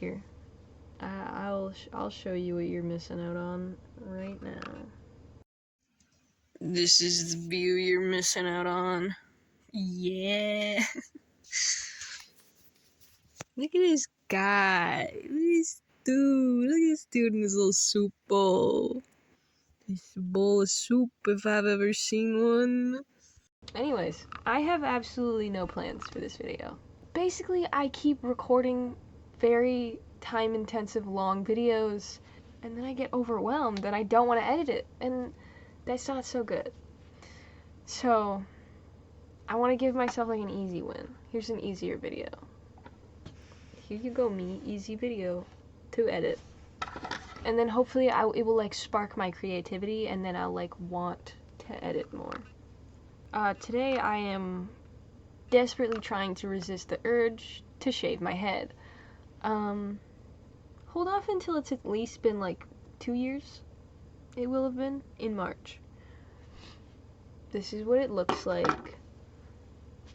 Here, I'll show you what you're missing out on right now. This is the view you're missing out on. Yeah. Look at this guy. Look at this dude. Look at this dude in his little soup bowl. This bowl of soup, if I've ever seen one. Anyways, I have absolutely no plans for this video. Basically, I keep recording very time-intensive long videos, and then I get overwhelmed and I don't want to edit it, and that's not so good. So, I want to give myself like an easy win. Here's an easier video. Here you go, me. Easy video to edit. And then hopefully it will like spark my creativity, and then I'll like want to edit more. Today I am desperately trying to resist the urge to shave my head. Hold off until it's at least been like 2 years. It will have been in March. This is what it looks like.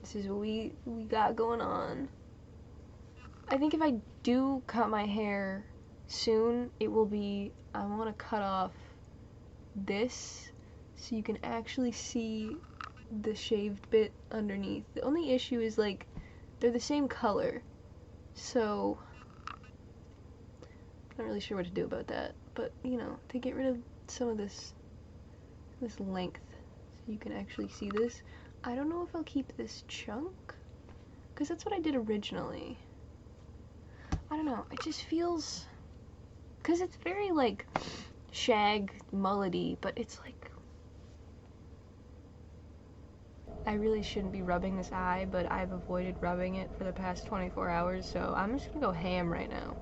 This is what we got going on. I think if I do cut my hair soon, it will be, I want to cut off this so you can actually see the shaved bit underneath. The only issue is like they're the same color, so I'm not really sure what to do about that, but you know, to get rid of some of this length so you can actually see this. I don't know if I'll keep this chunk because that's what I did originally. I don't know, it just feels, because it's very like shag mullety, but it's like, I really shouldn't be rubbing this eye, but I've avoided rubbing it for the past 24 hours, so I'm just gonna go ham right now.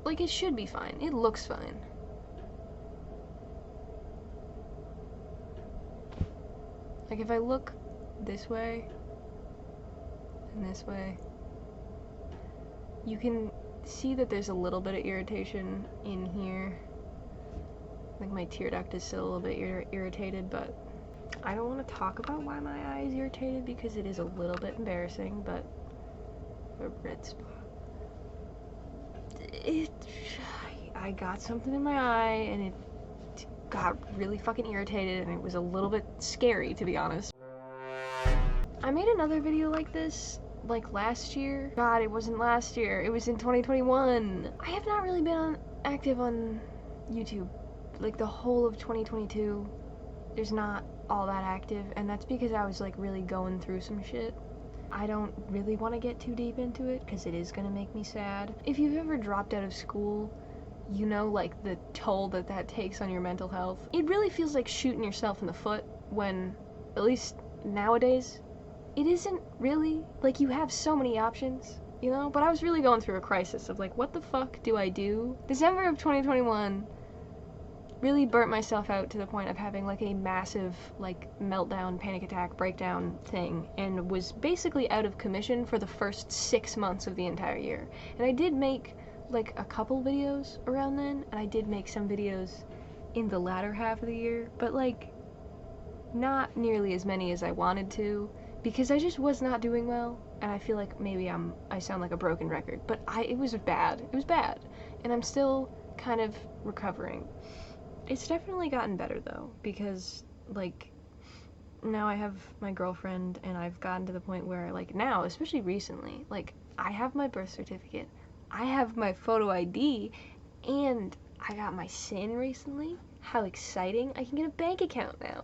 Like, it should be fine. It looks fine. Like, if I look this way and this way, you can see that there's a little bit of irritation in here. Like, my tear duct is still a little bit irritated, but I don't want to talk about why my eye is irritated because it is a little bit embarrassing, but a red spot. I got something in my eye and it got really fucking irritated and it was a little bit scary, to be honest. I made another video like this like last year. God, it wasn't last year. It was in 2021. I have not really been active on YouTube. Like the whole of 2022 is not all that active, and that's because I was like really going through some shit. I don't really want to get too deep into it because it is gonna make me sad. If you've ever dropped out of school, you know like the toll that that takes on your mental health. It really feels like shooting yourself in the foot when, at least nowadays, it isn't really. Like, you have so many options, you know? But I was really going through a crisis of like, what the fuck do I do? December of 2021 really burnt myself out to the point of having like a massive like meltdown, panic attack, breakdown thing, and was basically out of commission for the first 6 months of the entire year. And I did make like a couple videos around then, and I did make some videos in the latter half of the year, but like not nearly as many as I wanted to because I just was not doing well, and I feel like maybe I sound like a broken record, but it was bad. It was bad, and I'm still kind of recovering. It's definitely gotten better though, because like now I have my girlfriend and I've gotten to the point where like now, especially recently, like I have my birth certificate, I have my photo ID, and I got my SIN recently. How exciting. I can get a bank account now.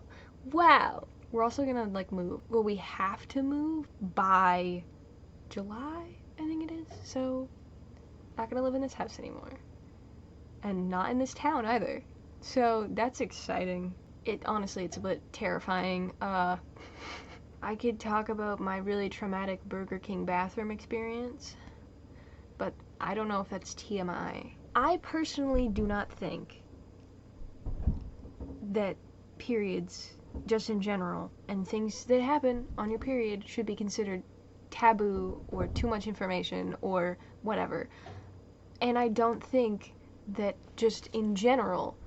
Wow. We're also gonna like move. Well, we have to move by July, I think it is. So not gonna live in this house anymore. And not in this town either. So that's exciting. Honestly, it's a bit terrifying. I could talk about my really traumatic Burger King bathroom experience, but I don't know if that's TMI. I personally do not think that periods, just in general, and things that happen on your period should be considered taboo or too much information or whatever. And I don't think that just in general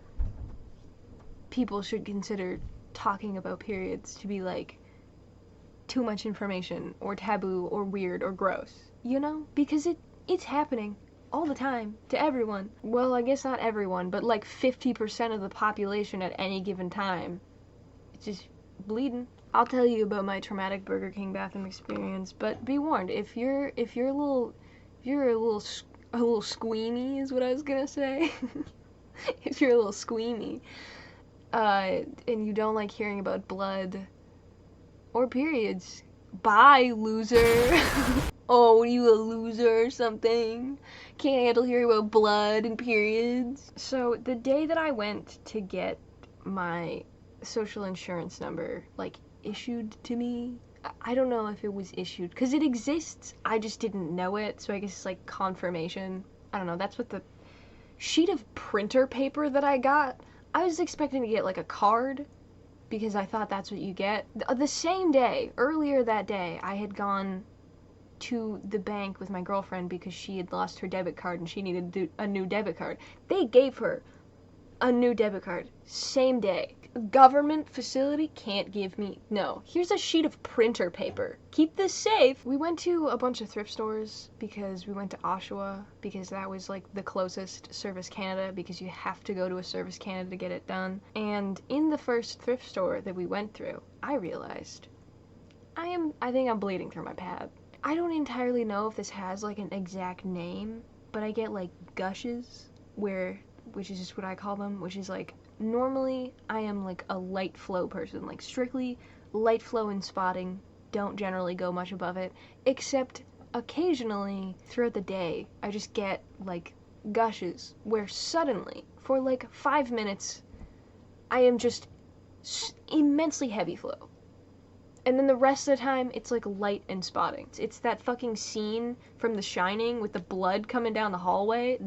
people should consider talking about periods to be like too much information or taboo or weird or gross. you know? Because it's happening all the time to everyone. Well, I guess not everyone, but like 50% of the population at any given time. It's just bleeding. I'll tell you about my traumatic Burger King bathroom experience, but be warned, if you're a little squeamy is what I was gonna say. If you're a little squeamy, and you don't like hearing about blood or periods, bye, loser. Oh, you a loser or something? Can't handle hearing about blood and periods? So the day that I went to get my social insurance number, like, issued to me, I don't know if it was issued, because it exists, I just didn't know it, so I guess it's like confirmation. I don't know, that's what the sheet of printer paper that I got, I was expecting to get like a card, because I thought that's what you get. The same day, earlier that day, I had gone to the bank with my girlfriend because she had lost her debit card and she needed a new debit card. They gave her a new debit card, same day. Government facility can't give me, no. Here's a sheet of printer paper. Keep this safe. We went to a bunch of thrift stores because we went to Oshawa because that was like the closest Service Canada, because you have to go to a Service Canada to get it done. And in the first thrift store that we went through, I realized I think I'm bleeding through my pad. I don't entirely know if this has like an exact name, but I get like gushes, which is just what I call them, which is like, normally I am like a light flow person, like strictly light flow and spotting, don't generally go much above it, except occasionally throughout the day I just get like gushes where suddenly for like 5 minutes I am just immensely heavy flow. And then the rest of the time, it's like light and spotting. It's that fucking scene from The Shining with the blood coming down the hallway.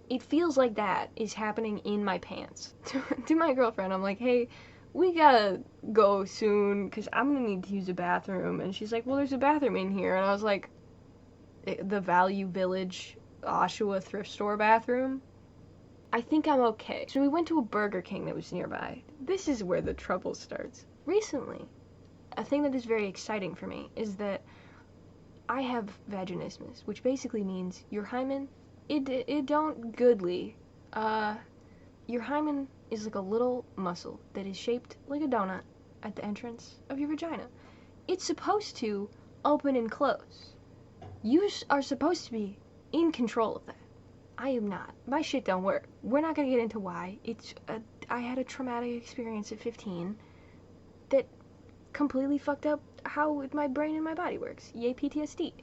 It feels like that is happening in my pants. To my girlfriend, I'm like, hey, we gotta go soon, because I'm gonna need to use a bathroom. And she's like, well, there's a bathroom in here. And I was like, the Value Village Oshawa thrift store bathroom? I think I'm okay. So we went to a Burger King that was nearby. This is where the trouble starts. Recently, a thing that is very exciting for me is that I have vaginismus, which basically means your hymen, it don't goodly. Your hymen is like a little muscle that is shaped like a donut at the entrance of your vagina. It's supposed to open and close. You are supposed to be in control of that. I am not. My shit don't work. We're not gonna get into why. I had a traumatic experience at 15 that completely fucked up how my brain and my body works. Yay, PTSD.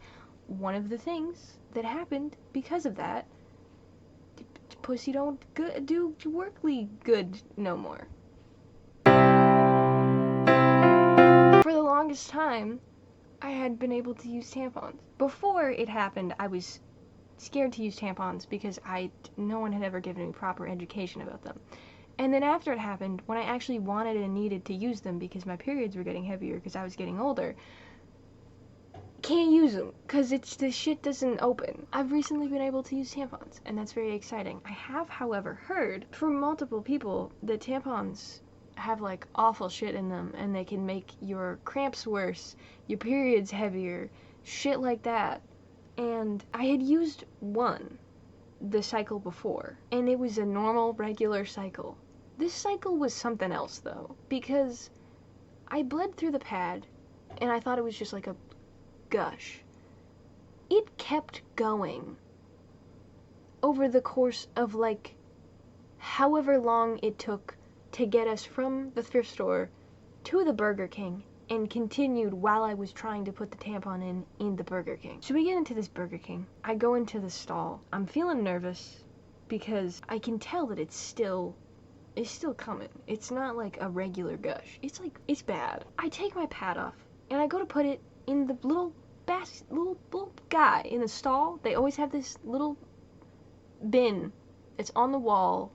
One of the things that happened because of that, pussy don't do workly good no more. For the longest time, I had been able to use tampons. Before it happened, I was scared to use tampons because no one had ever given me proper education about them. And then after it happened, when I actually wanted and needed to use them because my periods were getting heavier because I was getting older, can't use them because the shit doesn't open. I've recently been able to use tampons, and that's very exciting. I have, however, heard from multiple people that tampons have like awful shit in them, and they can make your cramps worse, your periods heavier, shit like that. And I had used one the cycle before, and it was a normal, regular cycle. This cycle was something else, though, because I bled through the pad, and I thought it was just like a gush. It kept going over the course of, like, however long it took to get us from the thrift store to the Burger King, and continued while I was trying to put the tampon in the Burger King. So we get into this Burger King. I go into the stall. I'm feeling nervous because I can tell that it's still coming. It's not like a regular gush. It's bad. I take my pad off and I go to put it in the little guy in the stall. They always have this little bin. It's on the wall,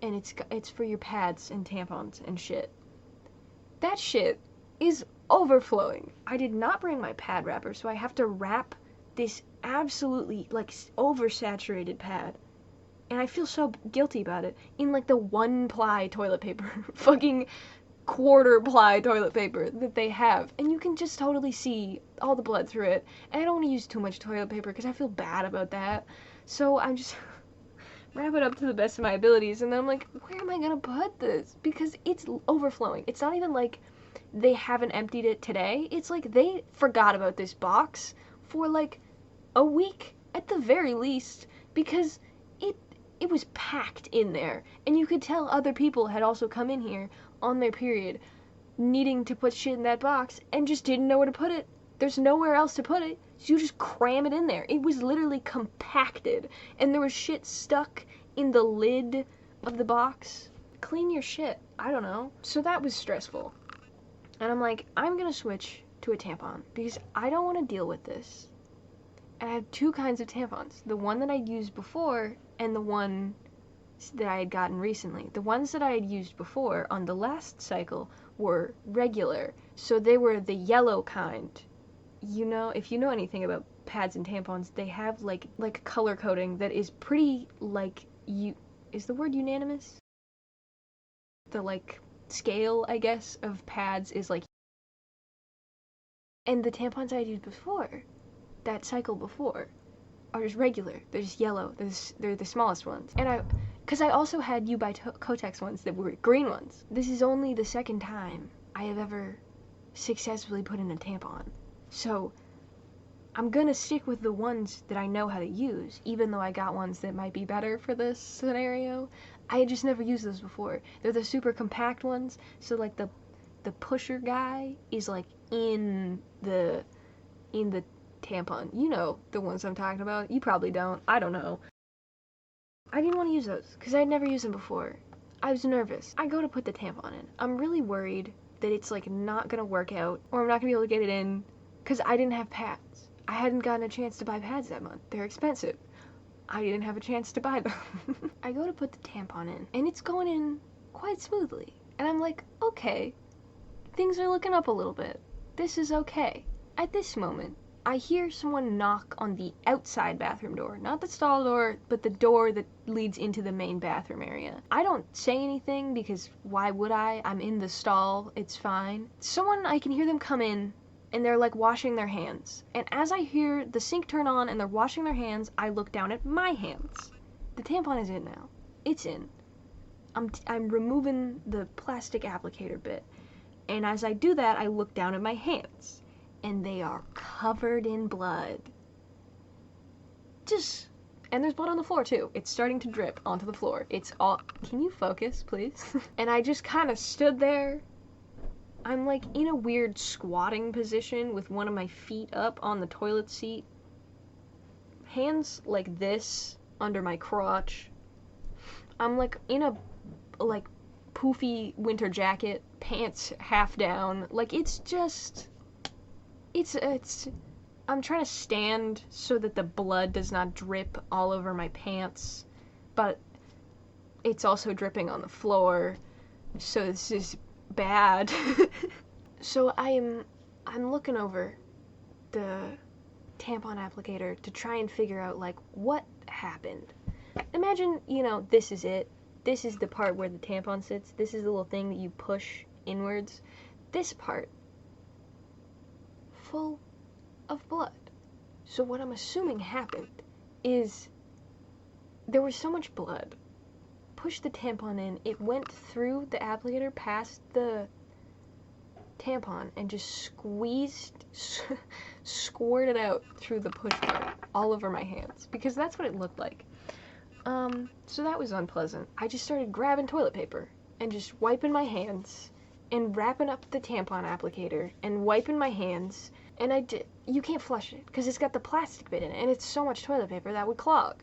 and it's for your pads and tampons and shit. That shit is overflowing. I did not bring my pad wrapper, so I have to wrap this absolutely, like, oversaturated pad. And I feel so guilty about it. In, like, the one-ply toilet paper. Fucking quarter ply toilet paper that they have, and you can just totally see all the blood through it. And I don't want to use too much toilet paper because I feel bad about that, so I'm just wrap it up to the best of my abilities, and then I'm like, where am I gonna put this? Because it's overflowing. It's not even like they haven't emptied it today. It's like they forgot about this box for like a week at the very least, because it was packed in there, and you could tell other people had also come in here on their period needing to put shit in that box and just didn't know where to put it. There's nowhere else to put it, so you just cram it in there. It was literally compacted, and there was shit stuck in the lid of the box. Clean your shit. I don't know. So that was stressful. And I'm like, I'm gonna switch to a tampon because I don't want to deal with this. And I have two kinds of tampons. The one that I'd used before and the one that I had gotten recently. The ones that I had used before on the last cycle were regular. So they were the yellow kind. You know, if you know anything about pads and tampons, they have like color coding that is pretty like is the word unanimous? The like scale, I guess, of pads is like, and the tampons I had used before, that cycle before, are just regular. They're just yellow. They're the smallest ones. And because I also had U by Kotex ones that were green ones. This is only the second time I have ever successfully put in a tampon. So I'm gonna stick with the ones that I know how to use, even though I got ones that might be better for this scenario. I had just never used those before. They're the super compact ones, so like the pusher guy is like in the tampon. You know the ones I'm talking about. You probably don't. I don't know. I didn't want to use those because I'd never used them before. I was nervous. I go to put the tampon in. I'm really worried that it's like not gonna work out, or I'm not gonna be able to get it in because I didn't have pads. I hadn't gotten a chance to buy pads that month. They're expensive. I didn't have a chance to buy them. I go to put the tampon in, and it's going in quite smoothly. And I'm like, okay, things are looking up a little bit. This is okay. At this moment, I hear someone knock on the outside bathroom door. Not the stall door, but the door that leads into the main bathroom area. I don't say anything because why would I? I'm in the stall. It's fine. I can hear them come in, and they're like washing their hands. And as I hear the sink turn on and they're washing their hands, I look down at my hands. The tampon is in now. It's in. I'm removing the plastic applicator bit. And as I do that, I look down at my hands. And they are covered in blood. And there's blood on the floor too. It's starting to drip onto the floor. It's all, can you focus, please? And I just kind of stood there. I'm like in a weird squatting position with one of my feet up on the toilet seat. Hands like this under my crotch. I'm like in a like poofy winter jacket, pants half down. Like it's I'm trying to stand so that the blood does not drip all over my pants, but it's also dripping on the floor. So this is bad. So I'm looking over the tampon applicator to try and figure out like what happened. Imagine, you know, this is it. This is the part where the tampon sits. This is the little thing that you push inwards. This part full of blood. So what I'm assuming happened is there was so much blood. Pushed the tampon in, it went through the applicator past the tampon and just squirted out through the push part all over my hands, because that's what it looked like. So that was unpleasant. I just started grabbing toilet paper and just wiping my hands and wrapping up the tampon applicator and wiping my hands, and you can't flush it because it's got the plastic bit in it and it's so much toilet paper that would clog.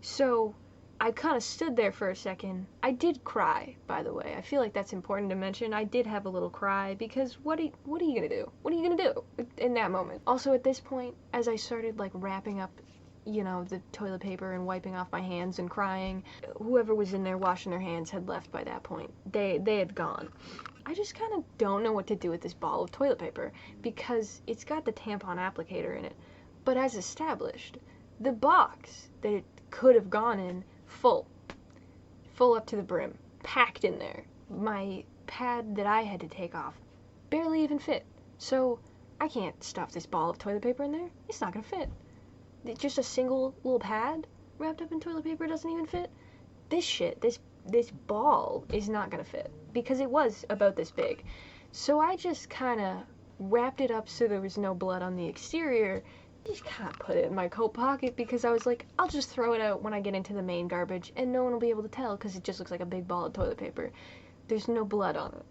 So I kind of stood there for a second. I did cry, by the way. I feel like that's important to mention. I did have a little cry because what are you gonna do? What are you gonna do in that moment? Also, at this point, as I started like wrapping up, you know, the toilet paper and wiping off my hands and crying, whoever was in there washing their hands had left by that point. They had gone. I just kind of don't know what to do with this ball of toilet paper because it's got the tampon applicator in it. But as established, the box that it could have gone in full up to the brim, packed in there. My pad that I had to take off barely even fit. So I can't stuff this ball of toilet paper in there. It's not gonna fit. Just a single little pad wrapped up in toilet paper doesn't even fit. This shit, this ball is not gonna fit because it was about this big. So I just kind of wrapped it up so there was no blood on the exterior. Just kind of put it in my coat pocket because I was like, I'll just throw it out when I get into the main garbage and no one will be able to tell because it just looks like a big ball of toilet paper. There's no blood on it.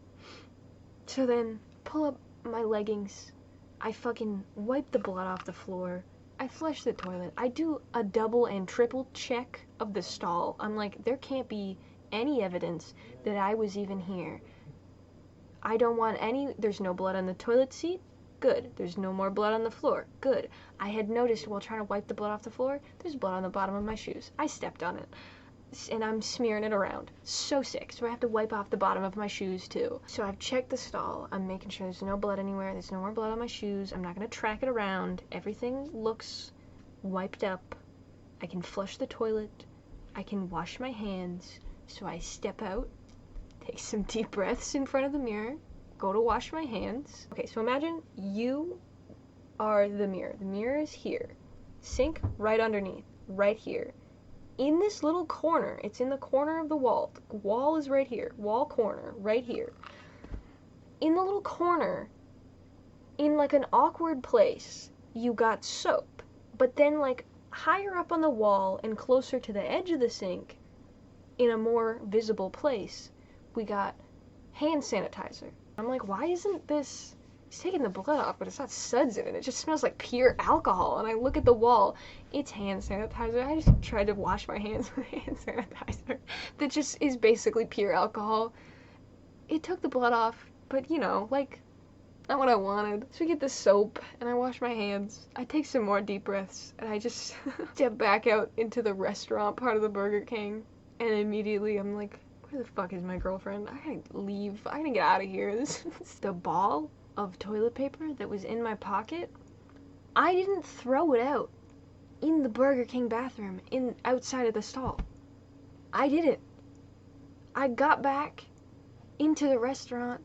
So then, pull up my leggings. I fucking wipe the blood off the floor. I flush the toilet. I do a double and triple check of the stall. I'm like, there can't be any evidence that I was even here. I don't want any, there's no blood on the toilet seat. Good. There's no more blood on the floor. Good. I had noticed while trying to wipe the blood off the floor, there's blood on the bottom of my shoes. I stepped on it. And I'm smearing it around. So sick. So I have to wipe off the bottom of my shoes too. So I've checked the stall. I'm making sure there's no blood anywhere. There's no more blood on my shoes. I'm not going to track it around. Everything looks wiped up. I can flush the toilet. I can wash my hands. So I step out, take some deep breaths in front of the mirror, go to wash my hands. Okay, so imagine you are the mirror. The mirror is here. Sink right underneath, right here. In this little corner, it's in the corner of the wall. The wall is right here. Wall corner, right here. In the little corner, in like an awkward place, you got soap. But then like higher up on the wall and closer to the edge of the sink, in a more visible place, we got hand sanitizer. I'm like, why isn't this... It's taking the blood off, but it's not suds in it. It just smells like pure alcohol. And I look at the wall. It's hand sanitizer. I just tried to wash my hands with hand sanitizer. That just is basically pure alcohol. It took the blood off, but you know, like, not what I wanted. So we get the soap, and I wash my hands. I take some more deep breaths, and I just step back out into the restaurant part of the Burger King. And immediately I'm like, where the fuck is my girlfriend? I gotta leave. I gotta get out of here. This the ball of toilet paper that was in my pocket, I didn't throw it out in the Burger King bathroom outside of the stall. I didn't. I got back into the restaurant,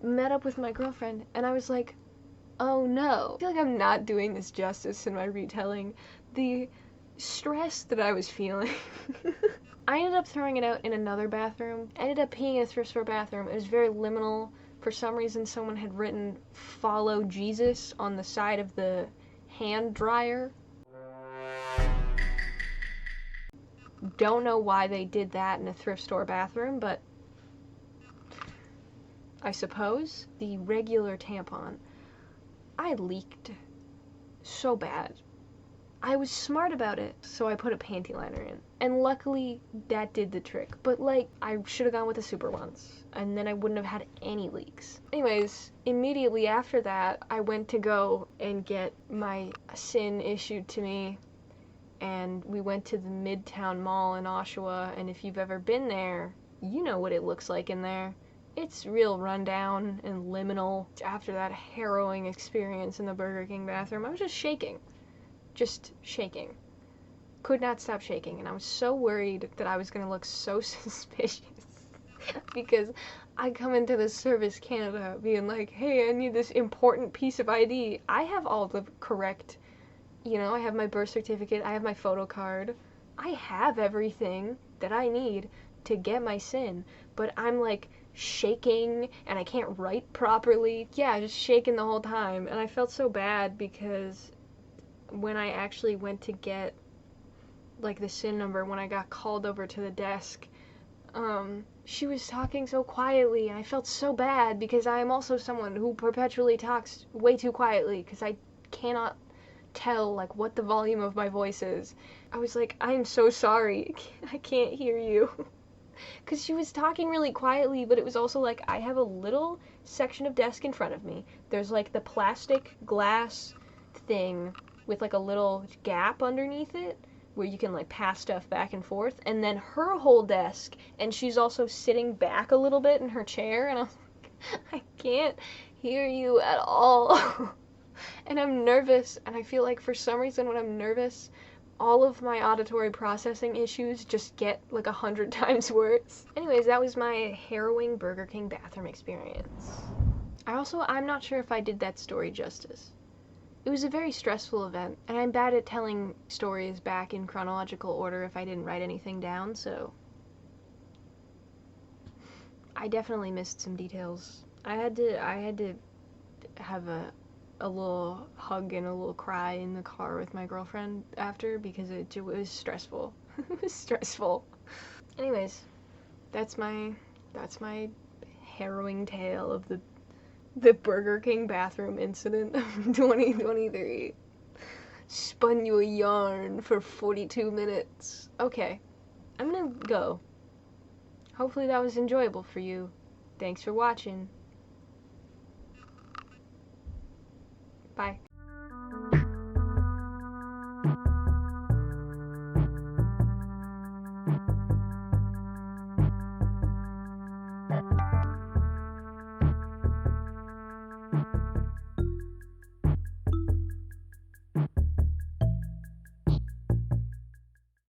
met up with my girlfriend, and I was like, oh no. I feel like I'm not doing this justice in my retelling. The stress that I was feeling. I ended up throwing it out in another bathroom. Ended up peeing in a thrift store bathroom. It was very liminal. For some reason, someone had written "Follow Jesus" on the side of the hand dryer. Don't know why they did that in a thrift store bathroom, but I suppose. The regular tampon. I leaked so bad. I was smart about it, so I put a panty liner in. And luckily, that did the trick. But, like, I should have gone with the super ones. And then I wouldn't have had any leaks. Anyways, immediately after that, I went to go and get my SIN issued to me. And we went to the Midtown Mall in Oshawa. And if you've ever been there, you know what it looks like in there. It's real rundown and liminal. After that harrowing experience in the Burger King bathroom, I was just shaking. Just shaking. Could not stop shaking, and I was so worried that I was going to look so suspicious because I come into the Service Canada being like, hey, I need this important piece of ID. I have all the correct, you know, I have my birth certificate, I have my photo card, I have everything that I need to get my SIN, but I'm like shaking and I can't write properly. Yeah, just shaking the whole time, and I felt so bad because when I actually went to get, like, the SIN number, when I got called over to the desk, she was talking so quietly, and I felt so bad, because I am also someone who perpetually talks way too quietly, because I cannot tell, like, what the volume of my voice is. I was like, I'm so sorry, I can't hear you. Because she was talking really quietly, but it was also like, I have a little section of desk in front of me. There's, like, the plastic glass thing with like a little gap underneath it where you can like pass stuff back and forth, and then her whole desk, and she's also sitting back a little bit in her chair, and I'm like, I can't hear you at all. And I'm nervous, and I feel like for some reason when I'm nervous, all of my auditory processing issues just get like 100 times worse. Anyways, that was my harrowing Burger King bathroom experience. I'm not sure if I did that story justice. It was a very stressful event, and I'm bad at telling stories back in chronological order if I didn't write anything down, so I definitely missed some details. I had to have a little hug and a little cry in the car with my girlfriend after because it was stressful. It was stressful. Anyways, that's my harrowing tale of the Burger King bathroom incident of 2023. Spun you a yarn for 42 minutes. Okay, I'm gonna go. Hopefully that was enjoyable for you. Thanks for watching. Bye.